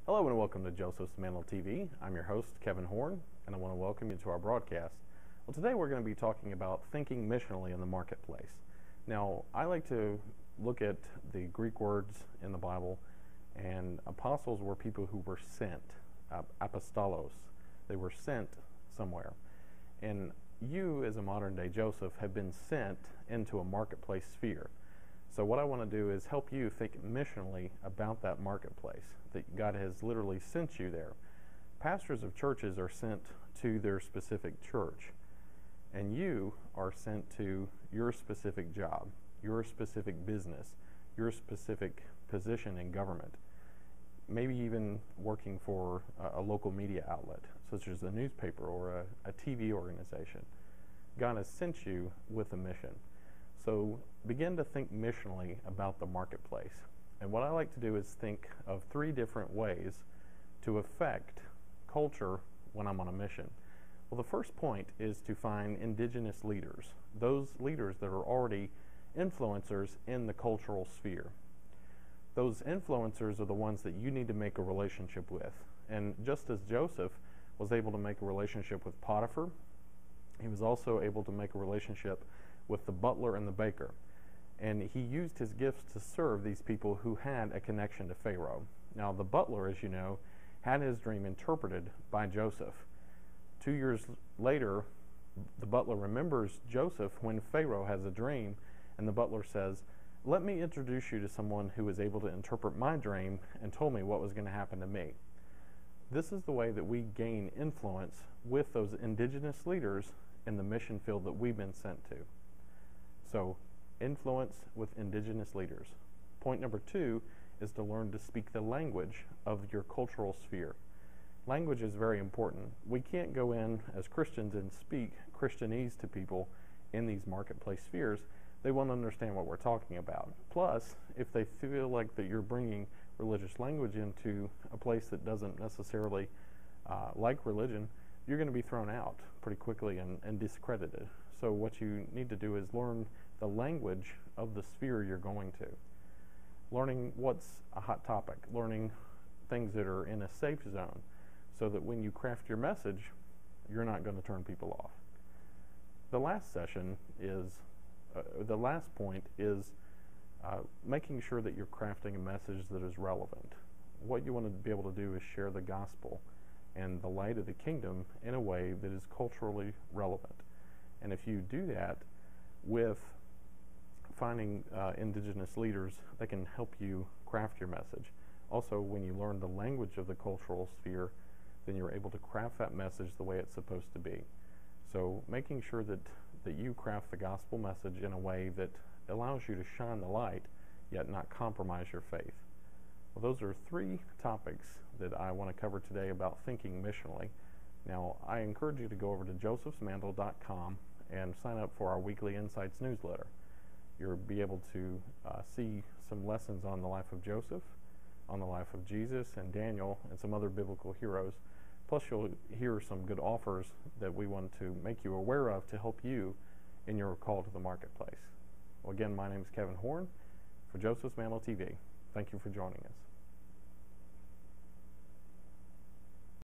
Hello and welcome to Joseph's Mantle TV. I'm your host, Kevin Horn, and I want to welcome you to our broadcast. Well, today we're going to be talking about thinking missionally in the marketplace. Now, I like to look at the Greek words in the Bible, and apostles were people who were sent, apostolos. They were sent somewhere. And you, as a modern-day Joseph, have been sent into a marketplace sphere. So what I want to do is help you think missionally about that marketplace, that God has literally sent you there. Pastors of churches are sent to their specific church, and you are sent to your specific job, your specific business, your specific position in government, maybe even working for a local media outlet, such as a newspaper or a TV organization. God has sent you with a mission. So begin to think missionally about the marketplace. And what I like to do is think of 3 different ways to affect culture when I'm on a mission. Well, the first point is to find indigenous leaders, those leaders that are already influencers in the cultural sphere. Those influencers are the ones that you need to make a relationship with. And just as Joseph was able to make a relationship with Potiphar, he was also able to make a relationship with the butler and the baker. And he used his gifts to serve these people who had a connection to Pharaoh. Now, the butler, as you know, had his dream interpreted by Joseph. 2 years later, the butler remembers Joseph when Pharaoh has a dream, and the butler says, "Let me introduce you to someone who was able to interpret my dream and told me what was going to happen to me." This is the way that we gain influence with those indigenous leaders in the mission field that we've been sent to. So, influence with indigenous leaders. Point number 2 is to learn to speak the language of your cultural sphere. Language is very important. We can't go in as Christians and speak Christianese to people in these marketplace spheres. They won't understand what we're talking about. Plus, if they feel like that you're bringing religious language into a place that doesn't necessarily like religion, you're going to be thrown out pretty quickly and discredited. So what you need to do is learn the language of the sphere you're going to. Learning what's a hot topic, learning things that are in a safe zone, so that when you craft your message, you're not going to turn people off. The last point is making sure that you're crafting a message that is relevant. What you want to be able to do is share the gospel and the light of the kingdom in a way that is culturally relevant. And if you do that with finding indigenous leaders that can help you craft your message. Also, when you learn the language of the cultural sphere, then you're able to craft that message the way it's supposed to be. So making sure that you craft the gospel message in a way that allows you to shine the light, yet not compromise your faith. Well, those are 3 topics that I want to cover today about thinking missionally. Now, I encourage you to go over to josephsmantle.com and sign up for our weekly Insights newsletter. You'll be able to see some lessons on the life of Joseph, on the life of Jesus and Daniel, and some other biblical heroes. Plus, you'll hear some good offers that we want to make you aware of to help you in your call to the marketplace. Well, again, my name is Kevin Horn for Joseph's Mantle TV. Thank you for joining us.